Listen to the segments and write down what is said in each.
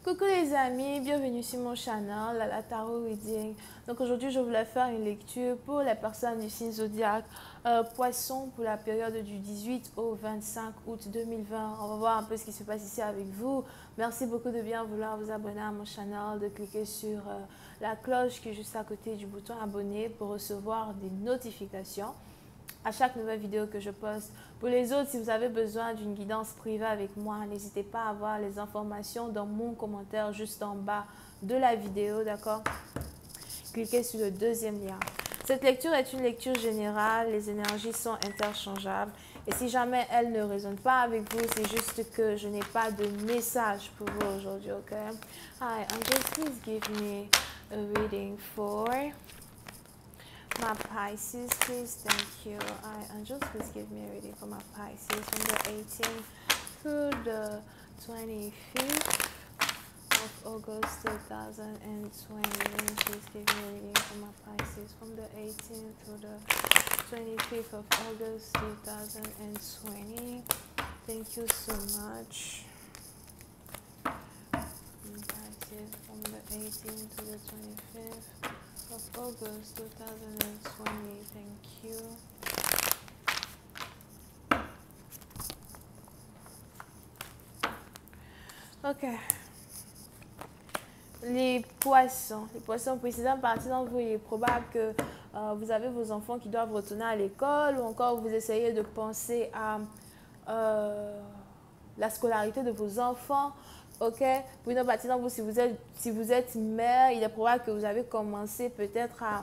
Coucou les amis, bienvenue sur mon channel, la Tarot Reading. Donc aujourd'hui, je voulais faire une lecture pour les personnes du signe zodiaque Poisson pour la période du 18 au 25 août 2020. On va voir un peu ce qui se passe ici avec vous. Merci beaucoup de bien vouloir vous abonner à mon channel, de cliquer sur la cloche qui est juste à côté du bouton abonner pour recevoir des notifications à chaque nouvelle vidéo que je poste. Pour les autres, si vous avez besoin d'une guidance privée avec moi, n'hésitez pas à voir les informations dans mon commentaire juste en bas de la vidéo, d'accord? Cliquez sur le deuxième lien. Cette lecture est une lecture générale, les énergies sont interchangeables et si jamais elles ne résonnent pas avec vous, c'est juste que je n'ai pas de message pour vous aujourd'hui, ok? Hi, angels, please give me a reading for my Pisces, please. Thank you. Angels, please give me a reading for my Pisces from the 18th through the 25th of August 2020. Please give me a reading for my Pisces from the 18th through the 25th of August 2020. Thank you so much. Pisces from the 18th to the 25th of August 2020. Thank you. Ok. Les poissons précisément partie d'entre vous, il est probable que vous avez vos enfants qui doivent retourner à l'école ou encore vous essayez de penser à la scolarité de vos enfants. Ok, pour une partie d'entre vous, si vous êtes mère, il est probable que vous avez commencé peut-être à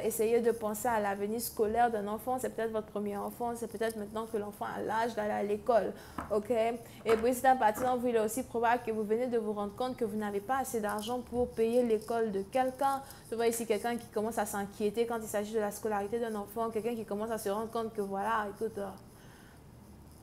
essayer de penser à l'avenir scolaire d'un enfant. C'est peut-être votre premier enfant, c'est peut-être maintenant que l'enfant a l'âge d'aller à l'école. Ok, et pour une partie d'entre vous, il est aussi probable que vous venez de vous rendre compte que vous n'avez pas assez d'argent pour payer l'école de quelqu'un. Je vois ici quelqu'un qui commence à s'inquiéter quand il s'agit de la scolarité d'un enfant, quelqu'un qui commence à se rendre compte que voilà, écoute,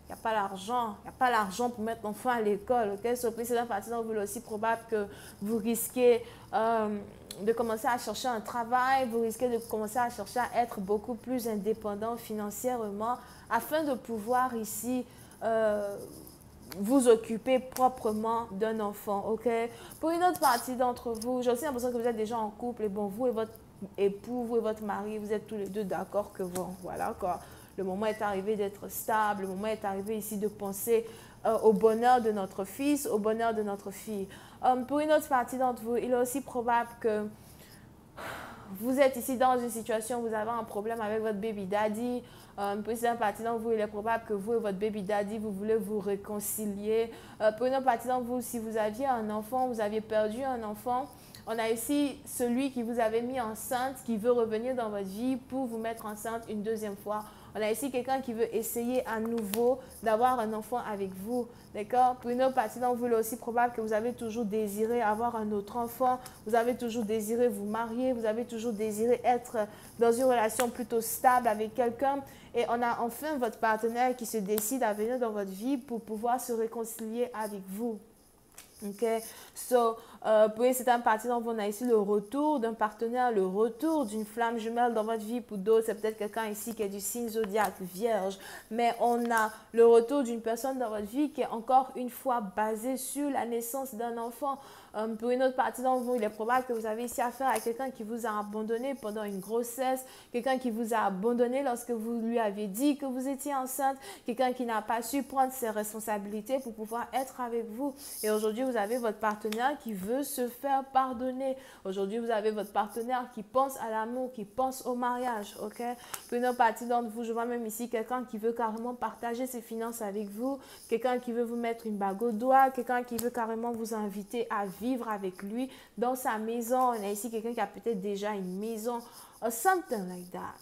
il n'y a pas l'argent pour mettre l'enfant à l'école. Okay? So, c'est une partie dont vous êtes aussi probable que vous risquez de commencer à chercher un travail, vous risquez de commencer à chercher à être beaucoup plus indépendant financièrement afin de pouvoir ici vous occuper proprement d'un enfant. Okay? Pour une autre partie d'entre vous, j'ai aussi l'impression que vous êtes déjà en couple et bon, vous et votre époux, vous et votre mari, vous êtes tous les deux d'accord que bon, voilà quoi. Le moment est arrivé d'être stable, le moment est arrivé ici de penser au bonheur de notre fils, au bonheur de notre fille. Pour une autre partie d'entre vous, il est aussi probable que vous êtes ici dans une situation où vous avez un problème avec votre baby daddy. Pour une partie d'entre vous, il est probable que vous et votre baby daddy, vous voulez vous réconcilier. Pour une autre partie d'entre vous, si vous aviez un enfant, vous aviez perdu un enfant, on a ici celui qui vous avait mis enceinte, qui veut revenir dans votre vie pour vous mettre enceinte une deuxième fois. On a ici quelqu'un qui veut essayer à nouveau d'avoir un enfant avec vous. D'accord? Pour une autre partie d'entre vous, il est aussi probable que vous avez toujours désiré avoir un autre enfant. Vous avez toujours désiré vous marier. Vous avez toujours désiré être dans une relation plutôt stable avec quelqu'un. Et on a enfin votre partenaire qui se décide à venir dans votre vie pour pouvoir se réconcilier avec vous. Ok, so, pour certaines parties d'entre vous, on a ici le retour d'un partenaire, le retour d'une flamme jumelle dans votre vie. Pour d'autres, c'est peut-être quelqu'un ici qui est du signe zodiaque vierge. Mais on a le retour d'une personne dans votre vie qui est encore une fois basée sur la naissance d'un enfant. Pour une autre partie d'entre vous, il est probable que vous avez ici affaire à quelqu'un qui vous a abandonné pendant une grossesse, quelqu'un qui vous a abandonné lorsque vous lui avez dit que vous étiez enceinte, quelqu'un qui n'a pas su prendre ses responsabilités pour pouvoir être avec vous. Et aujourd'hui, vous avez votre partenaire qui veut se faire pardonner. Aujourd'hui, vous avez votre partenaire qui pense à l'amour, qui pense au mariage. Ok? Pour une autre partie d'entre vous, je vois même ici quelqu'un qui veut carrément partager ses finances avec vous, quelqu'un qui veut vous mettre une bague au doigt, quelqu'un qui veut carrément vous inviter à vivre avec lui dans sa maison. On a ici quelqu'un qui a peut-être déjà une maison or something like that.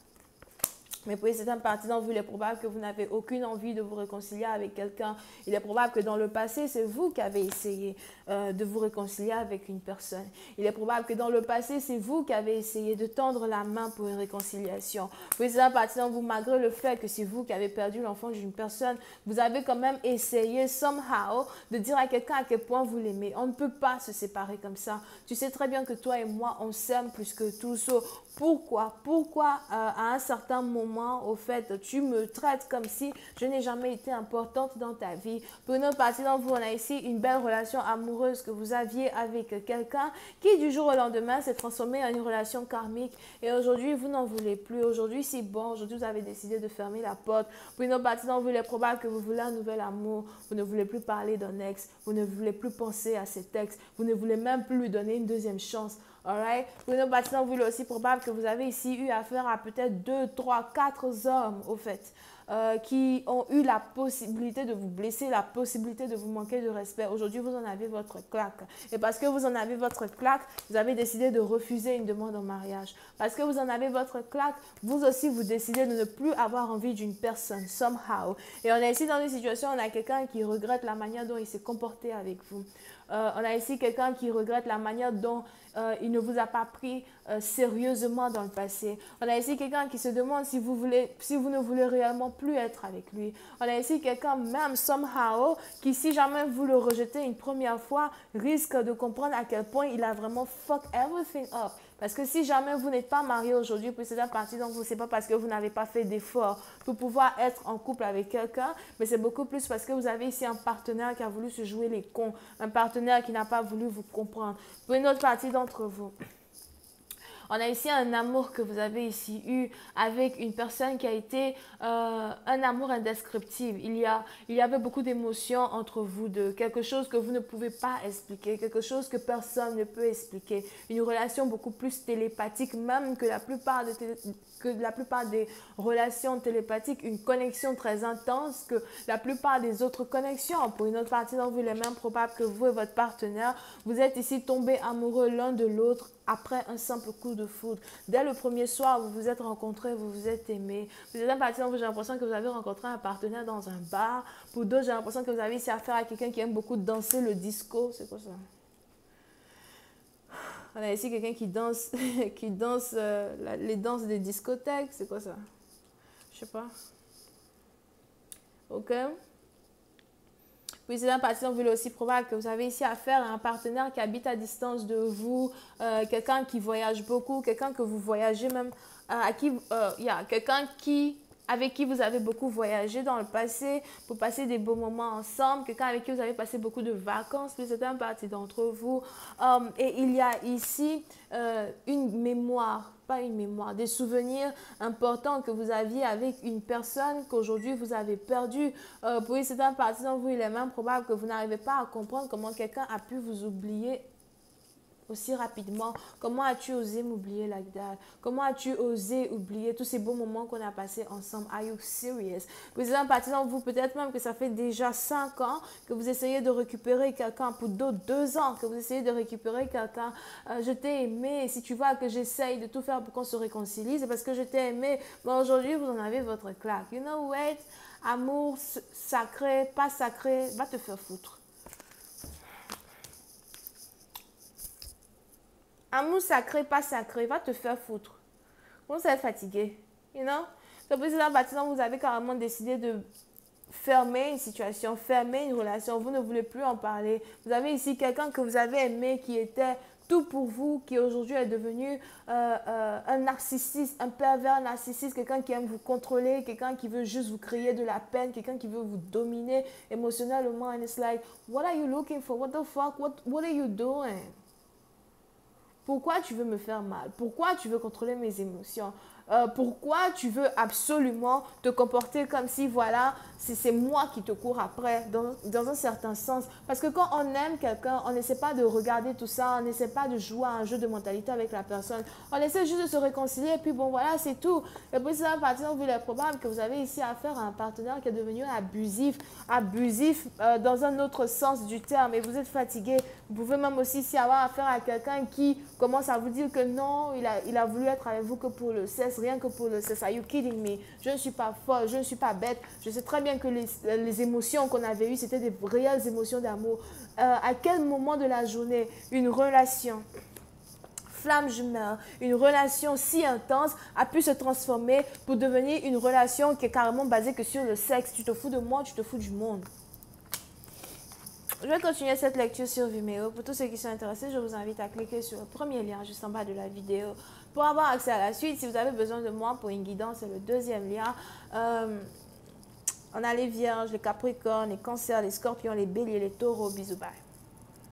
Mais pour certaines parties d'entre vous, il est probable que vous n'avez aucune envie de vous réconcilier avec quelqu'un. Il est probable que dans le passé, c'est vous qui avez essayé de vous réconcilier avec une personne. Il est probable que dans le passé, c'est vous qui avez essayé de tendre la main pour une réconciliation. Pour certaines parties d'entre vous, malgré le fait que c'est vous qui avez perdu l'enfant d'une personne, vous avez quand même essayé somehow de dire à quelqu'un à quel point vous l'aimez. On ne peut pas se séparer comme ça. Tu sais très bien que toi et moi, on s'aime plus que tout. So, pourquoi à un certain moment, moment, au fait, tu me traites comme si je n'ai jamais été importante dans ta vie. Pour une autre partie d'entre vous, on a ici une belle relation amoureuse que vous aviez avec quelqu'un qui, du jour au lendemain, s'est transformée en une relation karmique. Et aujourd'hui, vous n'en voulez plus. Aujourd'hui, c'est bon. Aujourd'hui, vous avez décidé de fermer la porte. Pour une autre partie d'entre vous, il est probable que vous voulez un nouvel amour. Vous ne voulez plus parler d'un ex. Vous ne voulez plus penser à cet ex. Vous ne voulez même plus lui donner une deuxième chance. Alright? Pour une autre partie d'entre vous, il est aussi probable que vous avez ici eu affaire à peut-être 2, 3, 4 hommes, au fait, qui ont eu la possibilité de vous blesser, la possibilité de vous manquer de respect. Aujourd'hui, vous en avez votre claque. Et parce que vous en avez votre claque, vous avez décidé de refuser une demande en mariage. Parce que vous en avez votre claque, vous aussi, vous décidez de ne plus avoir envie d'une personne, somehow. Et on est ici dans une situation, on a quelqu'un qui regrette la manière dont il s'est comporté avec vous. On a ici quelqu'un qui regrette la manière dont il ne vous a pas pris sérieusement dans le passé. On a ici quelqu'un qui se demande si vous ne voulez réellement plus être avec lui. On a ici quelqu'un même somehow qui, si jamais vous le rejetez une première fois, risque de comprendre à quel point il a vraiment fuck everything up. Parce que si jamais vous n'êtes pas marié aujourd'hui, puis c'est la partie dont vous ne savez pas parce que vous n'avez pas fait d'effort pour pouvoir être en couple avec quelqu'un, mais c'est beaucoup plus parce que vous avez ici un partenaire qui a voulu se jouer les cons, un partenaire qui n'a pas voulu vous comprendre. Pour une autre partie d'entre vous, on a ici un amour que vous avez ici eu avec une personne qui a été un amour indescriptible. Il y avait beaucoup d'émotions entre vous deux, quelque chose que vous ne pouvez pas expliquer, quelque chose que personne ne peut expliquer. Une relation beaucoup plus télépathique, même que la plupart des relations télépathiques, une connexion très intense que la plupart des autres connexions. Pour une autre partie d'entre vous, il est même probable que vous et votre partenaire, vous êtes ici tombés amoureux l'un de l'autre après un simple coup de foudre. Dès le premier soir, vous vous êtes rencontrés, vous vous êtes aimés. Vous êtes un parti dont j'ai l'impression que vous avez rencontré un partenaire dans un bar. Pour d'autres, j'ai l'impression que vous avez ici affaire à quelqu'un qui aime beaucoup danser le disco. C'est quoi ça? On a ici quelqu'un qui danse, les danses des discothèques. C'est quoi ça? Je sais pas. Ok. Puis c'est un patient, vous l'avez aussi probable que vous avez ici affaire à un partenaire qui habite à distance de vous, quelqu'un qui voyage beaucoup, quelqu'un que vous voyagez même, quelqu'un avec qui vous avez beaucoup voyagé dans le passé pour passer des beaux moments ensemble, quelqu'un avec qui vous avez passé beaucoup de vacances, puis c'est un parti d'entre vous. Et il y a ici une mémoire, pas une mémoire, des souvenirs importants que vous aviez avec une personne qu'aujourd'hui vous avez perdue. Pour c'est un parti d'entre vous, il est même probable que vous n'arrivez pas à comprendre comment quelqu'un a pu vous oublier aussi rapidement. Comment as-tu osé m'oublier like that? Comment as-tu osé oublier tous ces beaux moments qu'on a passés ensemble? Are you serious? Vous êtes un parti d'entre vous, peut-être même que ça fait déjà 5 ans que vous essayez de récupérer quelqu'un, pour d'autres 2 ans que vous essayez de récupérer quelqu'un. Je t'ai aimé, et si tu vois que j'essaye de tout faire pour qu'on se réconcilie, c'est parce que je t'ai aimé. Mais aujourd'hui, vous en avez votre claque. You know what? Amour sacré, pas sacré, va te faire foutre. Amour sacré, pas sacré, va te faire foutre. Vous êtes fatigué, you know? C'est pour cela que vous avez carrément décidé de fermer une situation, fermer une relation. Vous ne voulez plus en parler. Vous avez ici quelqu'un que vous avez aimé, qui était tout pour vous, qui aujourd'hui est devenu un narcissiste, un pervers narcissiste, quelqu'un qui aime vous contrôler, quelqu'un qui veut juste vous créer de la peine, quelqu'un qui veut vous dominer émotionnellement. And it's like, what are you looking for? What the fuck? What are you doing? Pourquoi tu veux me faire mal? Pourquoi tu veux contrôler mes émotions? Pourquoi tu veux absolument te comporter comme si, voilà, c'est moi qui te cours après, dans un certain sens. Parce que quand on aime quelqu'un, on n'essaie pas de regarder tout ça, on n'essaie pas de jouer à un jeu de mentalité avec la personne. On essaie juste de se réconcilier, et puis bon, voilà, c'est tout. Et puis c'est un partenaire, il est probable que vous avez ici affaire à un partenaire qui est devenu abusif dans un autre sens du terme, et vous êtes fatigué. Vous pouvez même aussi ici avoir affaire à quelqu'un qui commence à vous dire que non, il a voulu être avec vous que pour le sexe, rien que pour le sexe. Are you kidding me? Je ne suis pas folle, je ne suis pas bête. Je sais très bien que les émotions qu'on avait eues, c'était des réelles émotions d'amour. À quel moment de la journée, une relation flamme jumelle, une relation si intense a pu se transformer pour devenir une relation qui est carrément basée que sur le sexe? Tu te fous de moi, tu te fous du monde. je vais continuer cette lecture sur Vimeo. Pour tous ceux qui sont intéressés, je vous invite à cliquer sur le premier lien juste en bas de la vidéo pour avoir accès à la suite. Si vous avez besoin de moi pour une guidance, c'est le deuxième lien. On a les vierges, les capricornes, les cancers, les scorpions, les béliers, les taureaux. Bisous, bye.